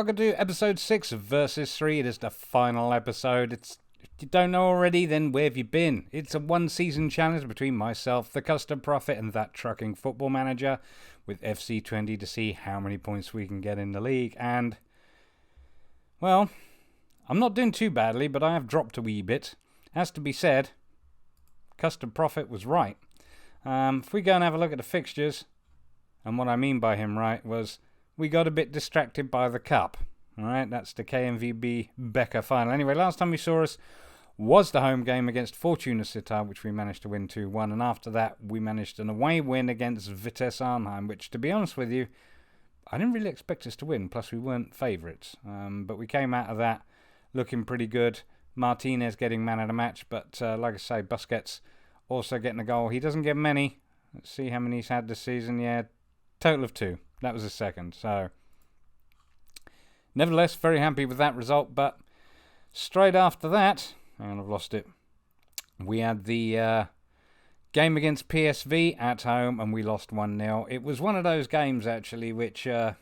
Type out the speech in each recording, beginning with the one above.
welcome to episode 6 of Versus 3. It is the final episode. If you don't know already, then where have you been? It's a one-season challenge between myself, the Custard Prophet, and that trucking football manager with FC Twente to see how many points we can get in the league. And, well, I'm not doing too badly, but I have dropped a wee bit. Has to be said, Custard Prophet was right. If we go and have a look at the fixtures, and what I mean by him right was we got a bit distracted by the cup. Alright, that's the KMVB Becker final. Anyway, last time we saw us was the home game against Fortuna Sittard, which we managed to win 2-1. And after that, we managed an away win against Vitesse Arnhem, which, to be honest with you, I didn't really expect us to win. Plus, we weren't favourites. But we came out of that looking pretty good. Martinez getting man of the match. But like I say, Busquets also getting a goal. He doesn't get many. Let's see how many he's had this season. Yeah, total of 2. That was his second. So, nevertheless, very happy with that result. But straight after that, and I've lost it, we had the game against PSV at home, and we lost 1-0. It was one of those games, actually, which it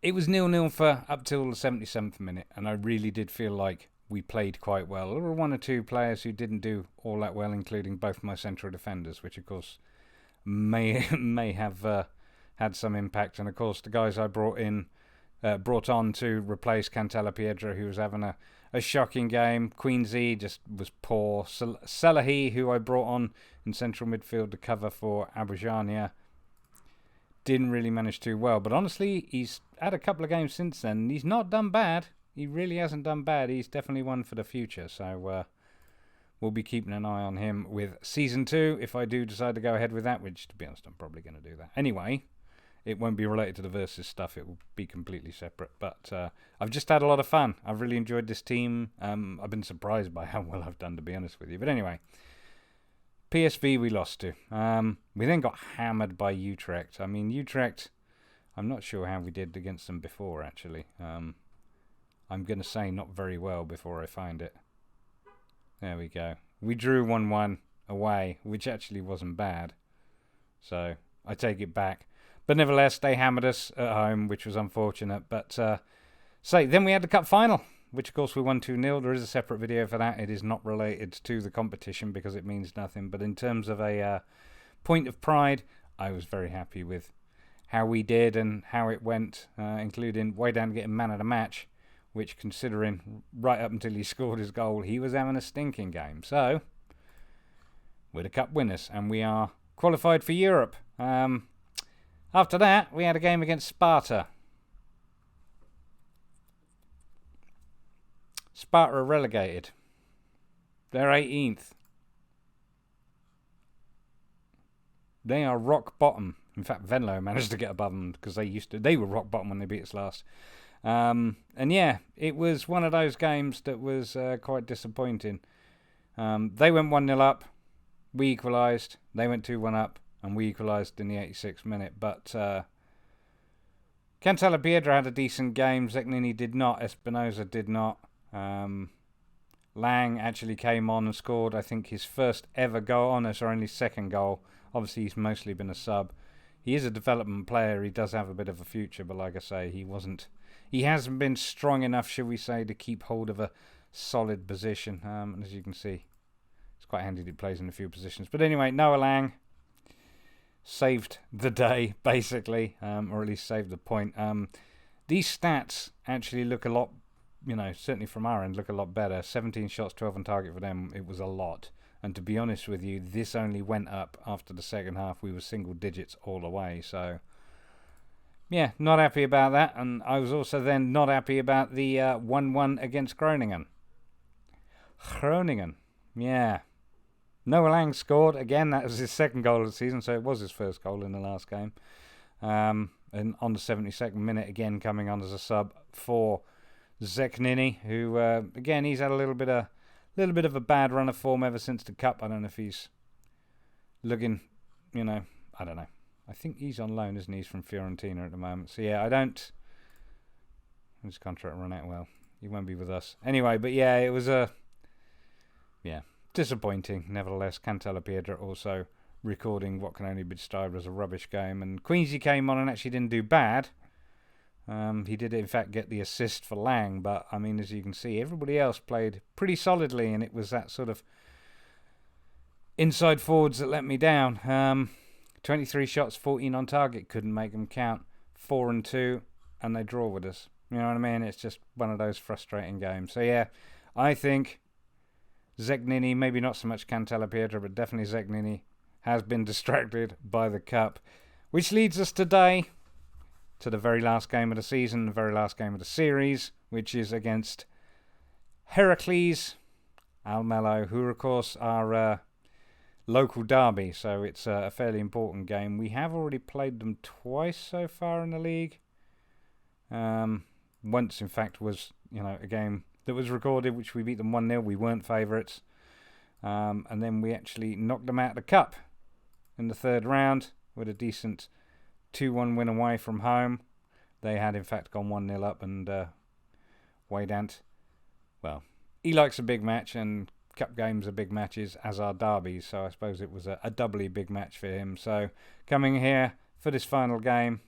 was 0-0 for up till the 77th minute, and I really did feel like we played quite well. There were one or two players who didn't do all that well, including both my central defenders, which, of course, may have had some impact. And of course the guys I brought on to replace Cantella Piedra, who was having a shocking game. Queensy just was poor. Salahi, who I brought on in central midfield to cover for Abujania, didn't really manage too well. But honestly, he's had a couple of games since then, and he's not done bad. He really hasn't done bad. He's definitely one for the future. So we'll be keeping an eye on him with Season 2, if I do decide to go ahead with that, which, to be honest, I'm probably going to do that. Anyway, it won't be related to the Versus stuff. It will be completely separate. But I've just had a lot of fun. I've really enjoyed this team. I've been surprised by how well I've done, to be honest with you. But anyway, PSV we lost to. We then got hammered by Utrecht. I mean, Utrecht, I'm not sure how we did against them before, actually. I'm going to say not very well before I find it. There we go. We drew 1-1 away, which actually wasn't bad. So I take it back. But nevertheless, they hammered us at home, which was unfortunate. But then we had the cup final, which of course we won 2-0. There is a separate video for that. It is not related to the competition because it means nothing. But in terms of a point of pride, I was very happy with how we did and how it went, including way down to getting man of the match, which, considering right up until he scored his goal, he was having a stinking game. So, we're the cup winners, and we are qualified for Europe. After that, we had a game against Sparta. Sparta are relegated. They're 18th. They are rock bottom. In fact, Venlo managed to get above them because they were rock bottom when they beat us last. And yeah, it was one of those games that was quite disappointing. They went 1-0 up, we equalised. They went 2-1 up, and we equalised in the 86th minute. But Cantella Piedra had a decent game. Zeknini did not. Espinosa did not. Lang actually came on and scored, I think, his first ever goal on us, or only second goal. Obviously, he's mostly been a sub. He is a development player. He does have a bit of a future, but like I say, he hasn't been strong enough, shall we say, to keep hold of a solid position. And as you can see, it's quite handy that he plays in a few positions. But anyway, Noah Lang saved the day, basically, or at least saved the point. These stats actually look a lot, certainly from our end, look a lot better. 17 shots, 12 on target for them. It was a lot. And to be honest with you, this only went up after the second half. We were single digits all the way, so yeah, not happy about that. And I was also then not happy about the 1-1 against Groningen. Yeah. Noah Lang scored. Again, that was his second goal of the season, so it was his first goal in the last game. And on the 72nd minute, again, coming on as a sub for Zeknini, who, again, he's had a little bit of a bad run of form ever since the cup. I don't know if he's looking, I don't know. I think he's on loan, isn't he? He's from Fiorentina at the moment. So, yeah, his contract run out well. He won't be with us. Anyway, but yeah, it was disappointing. Nevertheless, Cantella Piedra also recording what can only be described as a rubbish game. And Queensy came on and actually didn't do bad. He did, in fact, get the assist for Lang, but, I mean, as you can see, everybody else played pretty solidly, and it was that sort of inside forwards that let me down. 23 shots, 14 on target, couldn't make them count. 4 and 2, and they draw with us. You know what I mean? It's just one of those frustrating games. So, yeah, I think Zegnini, maybe not so much Cantalapiedra, but definitely Zegnini, has been distracted by the cup. Which leads us today to the very last game of the season, the very last game of the series, which is against Heracles, Almelo, who, of course, are local derby, so it's a fairly important game. We have already played them twice so far in the league. Once, in fact, was a game that was recorded, which we beat them 1-0. We weren't favourites. And then we actually knocked them out of the cup in the third round with a decent 2-1 win away from home. They had, in fact, gone 1-0 up, and Waydant, well, he likes a big match, and cup games are big matches, as are derbies, so I suppose it was a doubly big match for him. So, coming here for this final game,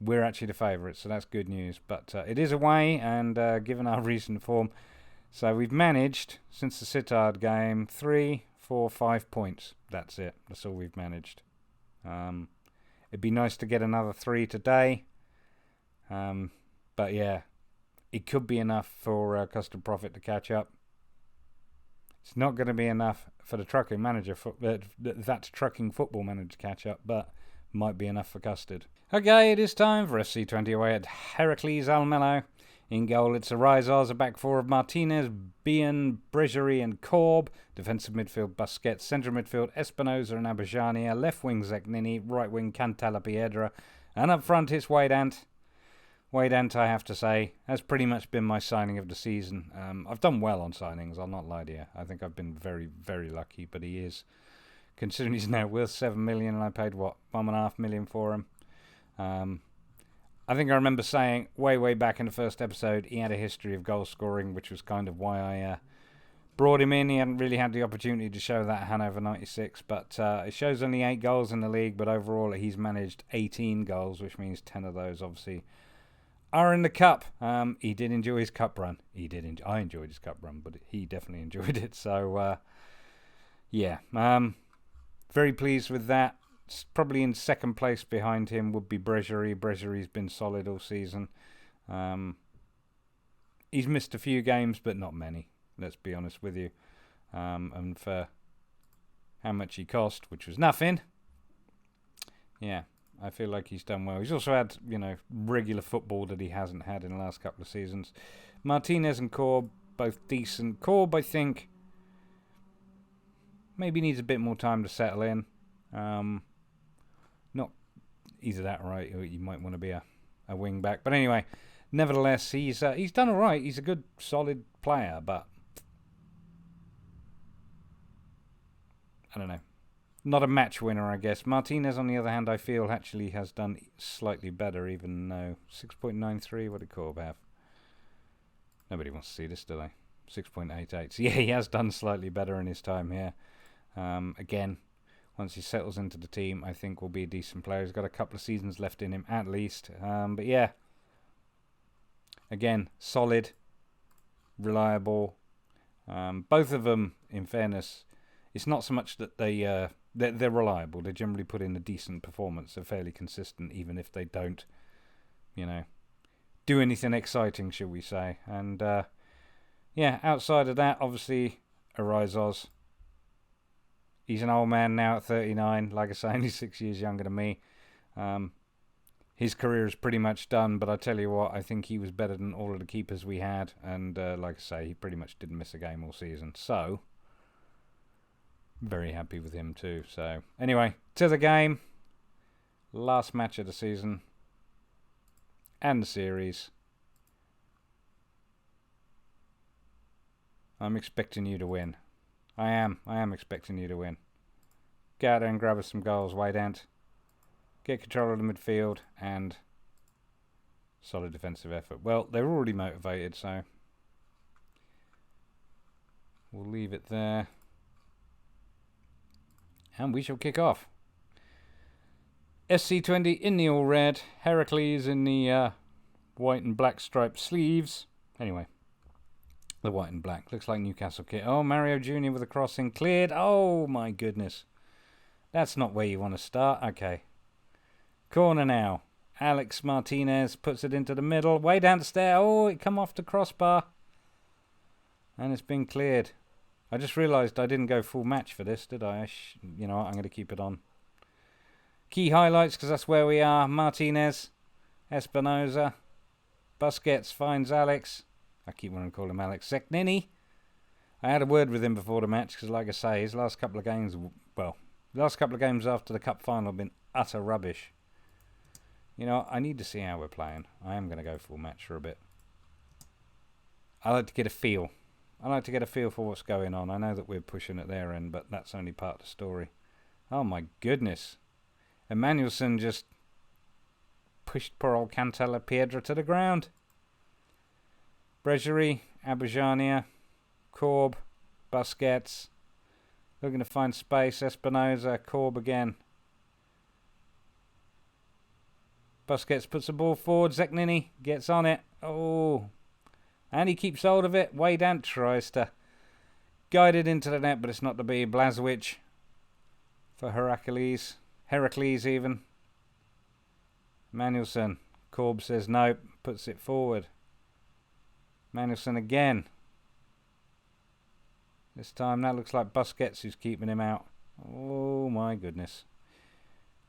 we're actually the favourites, so that's good news. But it is away, and given our recent form, so we've managed, since the Custard game, 3, 4, 5 points. That's it. That's all we've managed. It'd be nice to get another 3 today. But yeah, it could be enough for Custard Profit to catch up. It's not going to be enough for the trucking manager, that trucking football manager to catch up, but might be enough for Custard. Okay, it is time for FC Twente away at Heracles Almelo. In goal, it's Arizos, a back four of Martinez, Bian, Bregerie and Korb. Defensive midfield, Busquets. Central midfield, Espinoza and Abajania. Left wing, Zegnini. Right wing, Cantalapiedra. And up front, it's Waydant. Waydant, I have to say, has pretty much been my signing of the season. I've done well on signings, I'll not lie to you. I think I've been very, very lucky, but he is, considering he's now worth 7 million and I paid, what, 1.5 million for him. I think I remember saying way back in the first episode he had a history of goal scoring, which was kind of why I brought him in. He hadn't really had the opportunity to show that at Hanover 96, but it shows only 8 goals in the league, but overall he's managed 18 goals, which means 10 of those obviously are in the cup. He did enjoy his cup run. I enjoyed his cup run, but he definitely enjoyed it. So, yeah, very pleased with that. Probably in second place behind him would be Bregerie. Bregerie's been solid all season. He's missed a few games, but not many, let's be honest with you. And for how much he cost, which was nothing, yeah, I feel like he's done well. He's also had, regular football that he hasn't had in the last couple of seasons. Martinez and Korb, both decent. Korb, I think, maybe needs a bit more time to settle in. Not either that right, or you might want to be a wing back. But anyway, nevertheless, he's done all right. He's a good, solid player, but I don't know. Not a match winner, I guess. Martinez, on the other hand, I feel actually has done slightly better, even though 6.93, what did Korb have? Nobody wants to see this, do they? 6.88. So yeah, he has done slightly better in his time here. Again, once he settles into the team, I think will be a decent player. He's got a couple of seasons left in him, at least. But yeah, again, solid, reliable. Both of them, in fairness, it's not so much that they're reliable. They generally put in a decent performance. They're fairly consistent, even if they don't, do anything exciting, shall we say. And yeah, outside of that, obviously, Arizos. He's an old man now at 39. Like I say, only 6 years younger than me. His career is pretty much done, but I tell you what, I think he was better than all of the keepers we had. And like I say, he pretty much didn't miss a game all season. So, very happy with him too. So, anyway, to the game. Last match of the season. And the series. I'm expecting you to win. I am expecting you to win. Get out there and grab us some goals, Waydant. Get control of the midfield and solid defensive effort. Well, they're already motivated, so we'll leave it there. And we shall kick off. SC20 in the all red. Heracles in the white and black striped sleeves. Anyway, the white and black. Looks like Newcastle kit. Oh, Mario Jr. with a crossing. Cleared. Oh, my goodness. That's not where you want to start. Okay. Corner now. Alex Martinez puts it into the middle. Way down the stair. Oh, it come off the crossbar. And it's been cleared. I just realised I didn't go full match for this, did I? You know what? I'm going to keep it on. Key highlights, because that's where we are. Martinez. Espinoza. Busquets finds Alex. I keep wanting to call him Alex. Seknini. I had a word with him before the match, because like I say, his last couple of games, well, the last couple of games after the cup final have been utter rubbish. You know, I need to see how we're playing. I am going to go full match for a bit. I like to get a feel. I like to get a feel for what's going on. I know that we're pushing at their end, but that's only part of the story. Oh my goodness. Emmanuelson just pushed poor old Cantella Piedra to the ground. Bregerie, Abujania, Korb, Busquets. Looking to find space. Espinoza, Korb again. Busquets puts the ball forward. Zeknini gets on it. Oh. And he keeps hold of it. Waydant tries to guide it into the net, but it's not to be. Blazovic for Heracles. Heracles even. Manuelson. Korb says no. Puts it forward. Manuelson again. This time that looks like Busquets who's keeping him out. Oh my goodness.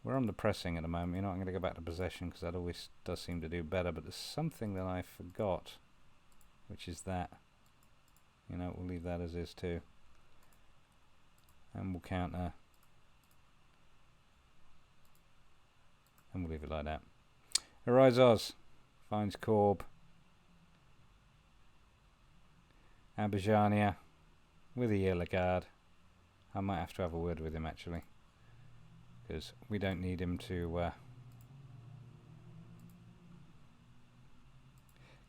We're on the pressing at the moment. You know, I'm going to go back to possession because that always does seem to do better. But there's something that I forgot, which is that. You know, we'll leave that as is too. And we'll counter. And we'll leave it like that. Arizos finds Korb. Abujania with a yellow card. I might have to have a word with him actually, because we don't need him to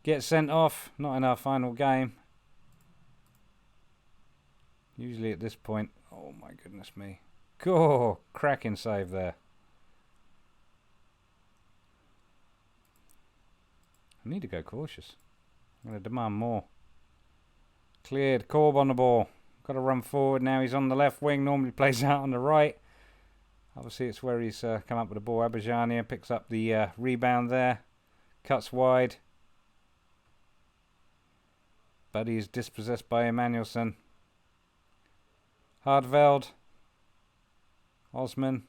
get sent off. Not in our final game. Usually at this point. Oh my goodness me. Cool. Cracking save there. I need to go cautious. I'm going to demand more. Cleared. Korb on the ball. Got to run forward now. He's on the left wing. Normally plays out on the right. Obviously it's where he's come up with the ball. Abujania picks up the rebound there. Cuts wide. But he's dispossessed by Emmanuelson. Hardveld. Osman.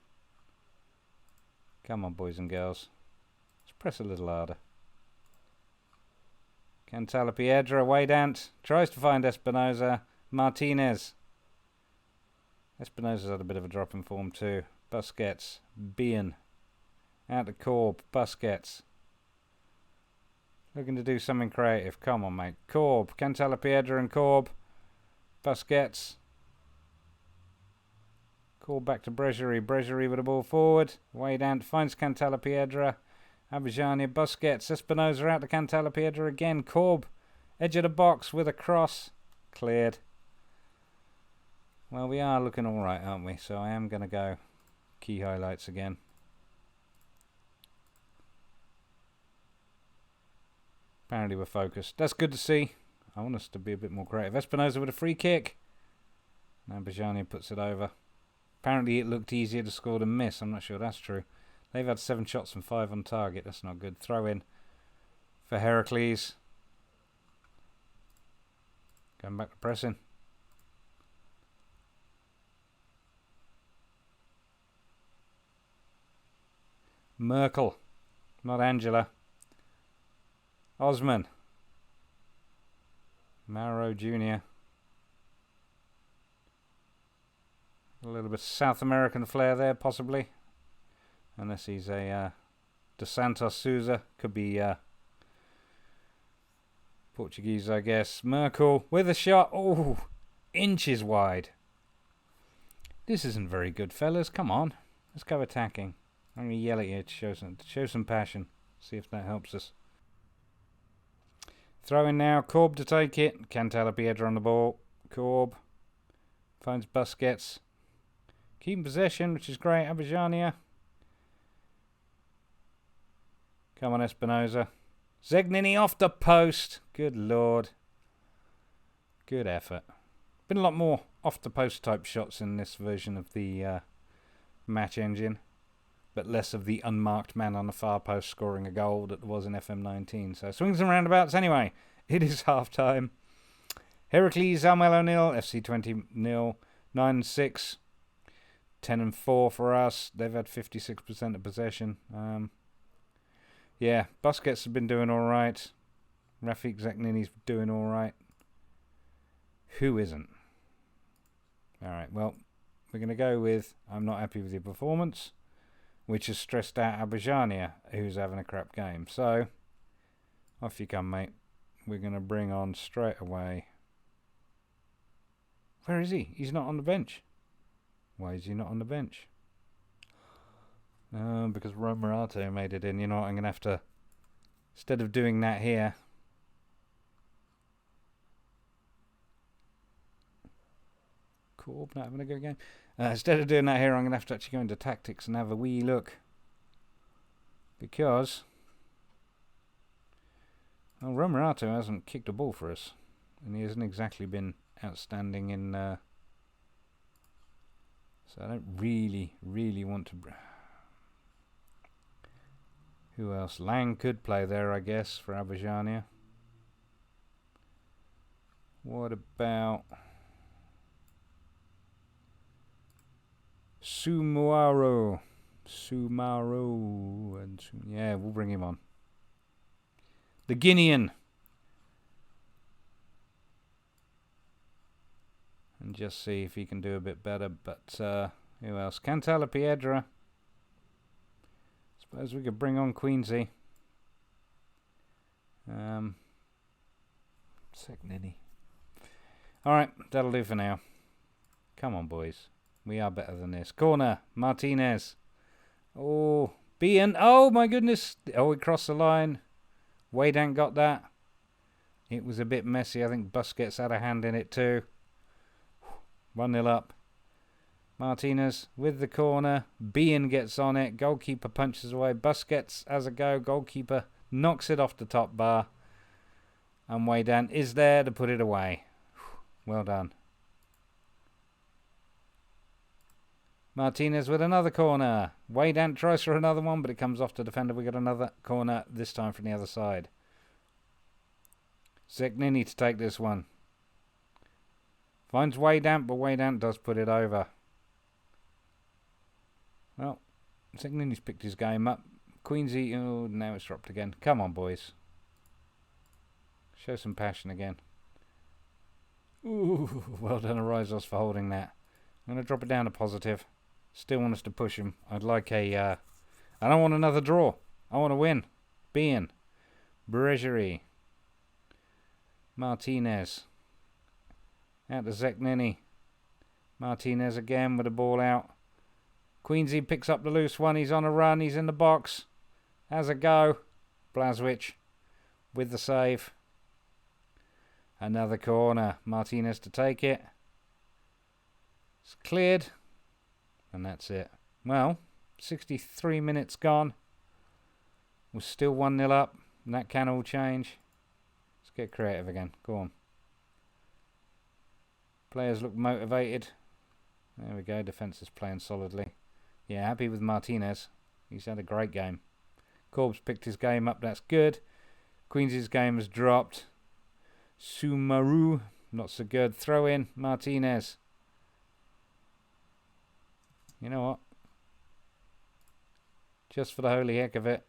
Come on, boys and girls. Let's press a little harder. Cantella Piedra, Waydant. Tries to find Espinoza. Martinez. Espinoza's had a bit of a drop in form too. Busquets. Bien. Out to Korb. Busquets. Looking to do something creative. Come on, mate. Korb. Cantella Piedra and Korb. Busquets. Korb back to Bregerie. Bregerie with the ball forward. Waydant finds Cantella Piedra. Abujania, Busquets, Espinoza out to Cantella Piedra again. Korb, edge of the box with a cross. Cleared. Well, we are looking alright, aren't we? So I am going to go key highlights again. Apparently we're focused. That's good to see. I want us to be a bit more creative. Espinoza with a free kick. And Abujania puts it over. Apparently it looked easier to score than miss. I'm not sure that's true. They've had 7 shots and 5 on target. That's not good. Throw in for Heracles. Going back to pressing. Merkel. Not Angela. Osman. Mauro Jr. A little bit South American flair there, possibly. Unless he's a Dos Santos Souza. Could be Portuguese, I guess. Merkel with a shot. Oh, inches wide. This isn't very good, fellas. Come on. Let's go attacking. I'm going to yell at you to show some passion. See if that helps us. Throw in now. Korb to take it. Cantella Piedra on the ball. Korb finds Busquets. Keeping possession, which is great. Abujania. Come on, Espinosa. Zegnini off the post. Good lord. Good effort. Been a lot more off the post type shots in this version of the match engine, but less of the unmarked man on the far post scoring a goal that there was in FM19. So swings and roundabouts anyway. It is half time. Heracles, Almelo 0, FC Twente 0, 9-6, 10-4 for us. They've had 56% of possession. Yeah, Busquets have been doing all right. Rafik Zegnini's doing all right. Who isn't? All right, well, we're going to go with I'm not happy with your performance, which has stressed out Abajania, who's having a crap game. So, off you come, mate. We're going to bring on straight away. Where is he? He's not on the bench. Why is he not on the bench? Because Romerato made it in. You know what, I'm going to have to, instead of doing that here, Corb not having a good game. Instead of doing that here, I'm going to have to actually go into tactics and have a wee look. Because Romerato hasn't kicked a ball for us. And he hasn't exactly been outstanding in... so I don't really want to... Who else? Lang could play there, I guess, for Abajania. What about... Sumaro, and yeah, we'll bring him on. The Guinean, and just see if he can do a bit better. But who else? Cantala Piedra. Suppose we could bring on Queensy. Segnini. All right, that'll do for now. Come on, boys. We are better than this. Corner, Martinez. Oh, Bean. Oh, my goodness. Oh, it crossed the line. Waydant got that. It was a bit messy. I think Busquets had a hand in it too. 1-0 up. Martinez with the corner. Bean gets on it. Goalkeeper punches away. Busquets has a go. Goalkeeper knocks it off the top bar. And Waydant is there to put it away. Well done. Martinez with another corner. Waydant tries for another one, but it comes off the defender. We got another corner, this time from the other side. Zegnini to take this one. Finds Waydant, but Waydant does put it over. Well, Zegnini's picked his game up. Queensy, oh, now it's dropped again. Come on, boys. Show some passion again. Ooh, well done, Arizos, for holding that. I'm going to drop it down to positive. Still want us to push him. I'd like a... I don't want another draw. I want to win. Bean. Bregerie. Martinez. Out to Zegnini. Martinez again with the ball out. Queensy picks up the loose one. He's on a run. He's in the box. Has a go. Blazwich with the save. Another corner. Martinez to take it. It's cleared. And that's it. Well, 63 minutes gone. We're still 1-0 up. And that can all change. Let's get creative again. Go on. Players look motivated. There we go. Defence is playing solidly. Yeah, happy with Martinez. He's had a great game. Corb's picked his game up. That's good. Queensy's game has dropped. Sumaru. Not so good. Throw in. Martinez. You know what? Just for the holy heck of it.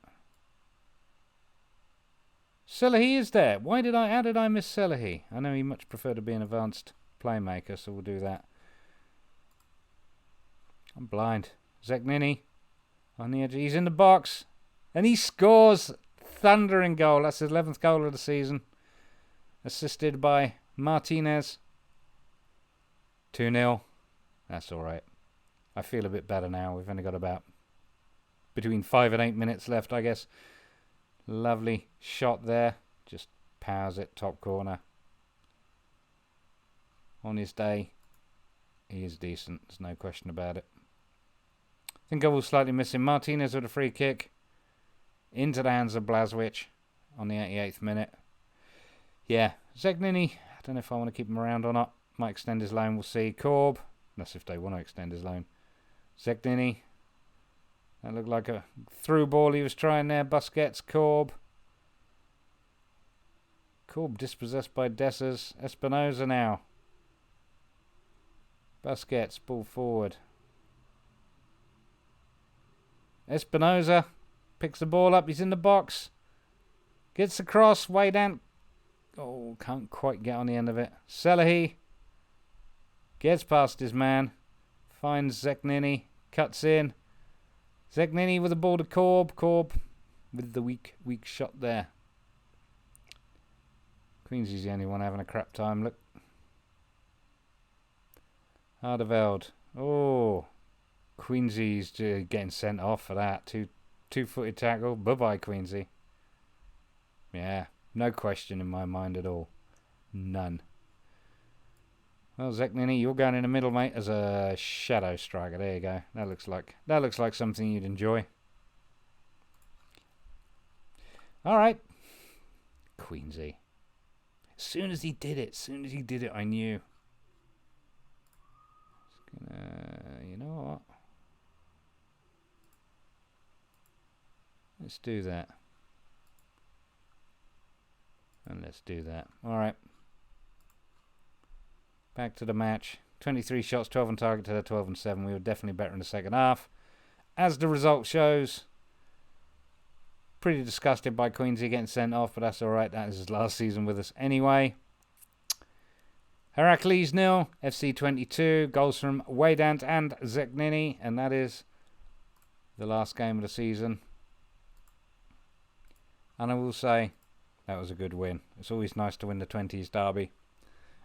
Selahi is there. How did I miss Selahi? I know he much preferred to be an advanced playmaker, so we'll do that. I'm blind. Zegnini on the edge. He's in the box. And he scores. Thundering goal. That's his 11th goal of the season. Assisted by Martinez. 2-0. That's alright. I feel a bit better now. We've only got about between 5 and 8 minutes left, I guess. Lovely shot there. Just powers it, top corner. On his day, he is decent. There's no question about it. I think I will slightly miss him. Martinez with a free kick. into the hands of Blazwich on the 88th minute. Yeah, Zegnini, I don't know if I want to keep him around or not. Might extend his loan, we'll see. Korb, that's if they want to extend his loan. Zegnini, that looked like a through ball he was trying there. Busquets, Korb. Korb dispossessed by Dessers. Espinosa now. Busquets, ball forward. Espinosa picks the ball up. He's in the box. Gets the cross. Way down. Oh, can't quite get on the end of it. Selahi gets past his man. Finds Zegnini. Cuts in. Zegnini with the ball to Korb. Korb with the weak shot there. Queensy's the only one having a crap time. Look. Hardeveld. Oh. Queensy's getting sent off for that. Two-footed tackle. Bye-bye, Queensy. Yeah. No question in my mind at all. None. Well, Zegnini, you're going in the middle, mate, as a shadow striker. There you go. That looks like something you'd enjoy. All right. Queensy. As soon as he did it, I knew. You know what? Let's do that. And let's do that. All right. Back to the match. 23 shots, 12 on target to their 12 and 7. We were definitely better in the second half. As the result shows, pretty disgusted by Queensy getting sent off, but that's all right. That is his last season with us anyway. Heracles 0, FC 22. Goals from Waydant and Zegnini, and that is the last game of the season. And I will say, that was a good win. It's always nice to win the 20s derby.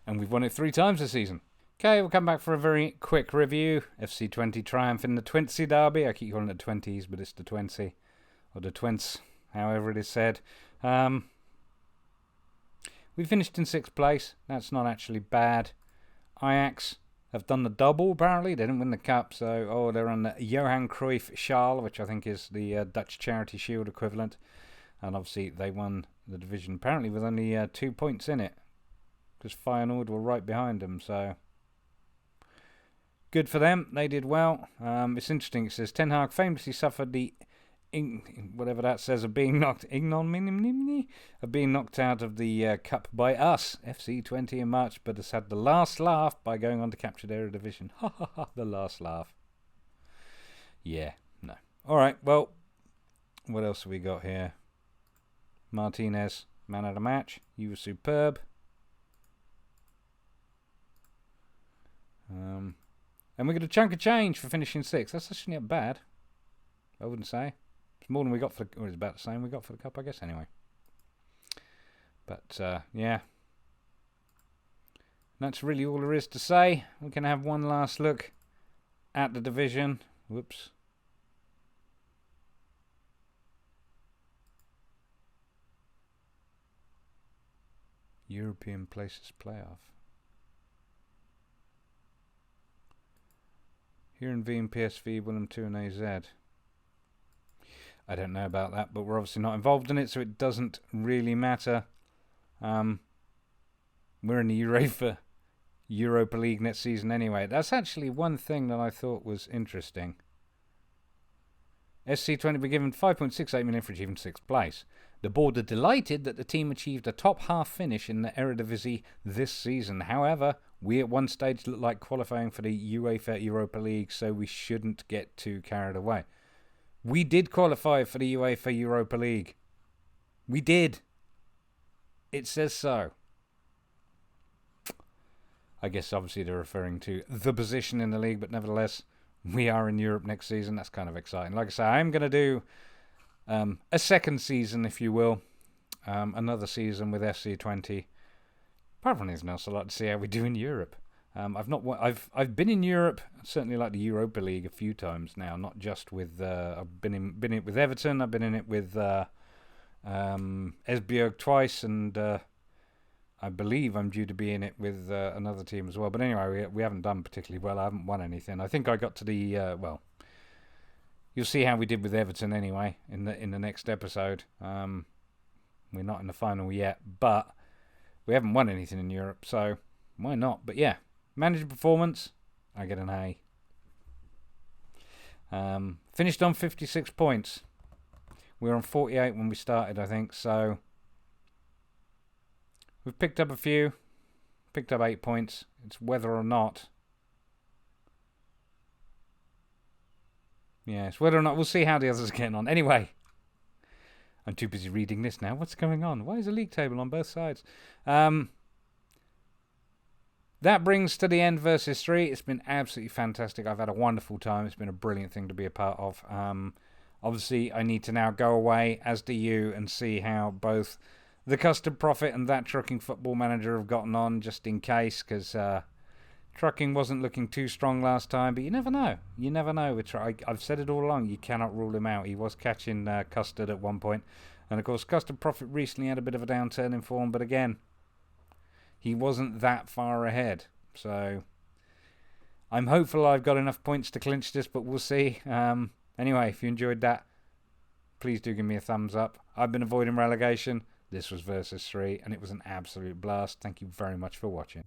And we've won it 3 times this season. Okay, we'll come back for a very quick review. FC 20 triumph in the Twente derby. I keep calling it 20s, but it's the Twente. Or the Twents, however it is said. We finished in 6th place. That's not actually bad. Ajax have done the double, apparently. They didn't win the cup, so they're on the Johan Cruyff Schaal, which I think is the Dutch Charity Shield equivalent. And obviously they won the division apparently with only 2 points in it, because Feyenoord were right behind them. So good for them. They did well. It's interesting. It says Ten Hag famously suffered the whatever that says of being knocked out of the cup by us, FC 20 in March, but has had the last laugh by going on to capture their division. Ha ha ha! The last laugh. Yeah, no. All right. Well, what else have we got here? Martinez, man of the match. You were superb. And we got a chunk of change for finishing 6th. That's actually not bad, I wouldn't say. It's more than we got for the... Or it's about the same we got for the cup, I guess, anyway. But, yeah. That's really all there is to say. We can have one last look at the division. Whoops. European Places Playoff. Here in V and PSV, Willem 2 and AZ. I don't know about that, but we're obviously not involved in it, so it doesn't really matter. We're in the Europa League next season anyway. That's actually one thing that I thought was interesting. SC20 were given 5.68 million for achieving 6th place. The board are delighted that the team achieved a top half finish in the Eredivisie this season. However, we at one stage looked like qualifying for the UEFA Europa League, so we shouldn't get too carried away. We did qualify for the UEFA Europa League. We did. It says so. I guess obviously they're referring to the position in the league, but nevertheless, we are in Europe next season. That's kind of exciting. Like I say, I'm going to do a second season, if you will. Another season with FC20. Apart from anything else, I'd like to see how we do in Europe. I've been in Europe, certainly like the Europa League a few times now. Not just with I've been in it with Everton. I've been in it with Esbjerg twice, and I believe I'm due to be in it with another team as well. But anyway, we haven't done particularly well. I haven't won anything. I think I got to the you'll see how we did with Everton anyway in the next episode. We're not in the final yet, but we haven't won anything in Europe, so why not? But yeah, manager performance, I get an A. Finished on 56 points. We were on 48 when we started, I think, so we've picked up a few. Picked up 8 points. It's whether or not. Yeah, it's whether or not. We'll see how the others are getting on. Anyway, I'm too busy reading this now. What's going on? Why is the league table on both sides? That brings to the end versus 3. It's been absolutely fantastic. I've had a wonderful time. It's been a brilliant thing to be a part of. Obviously, I need to now go away, as do you, and see how both the Custard Prophet and that Trucking Football Manager have gotten on, just in case, because Trucking wasn't looking too strong last time, but you never know. You never know. I've said it all along, you cannot rule him out. He was catching Custard at one point, and of course Custard Prophet recently had a bit of a downturn in form, but again, he wasn't that far ahead. So I'm hopeful I've got enough points to clinch this, but we'll see. Anyway, if you enjoyed that, please do give me a thumbs up. I've been avoiding relegation. This was versus 3, and it was an absolute blast. Thank you very much for watching.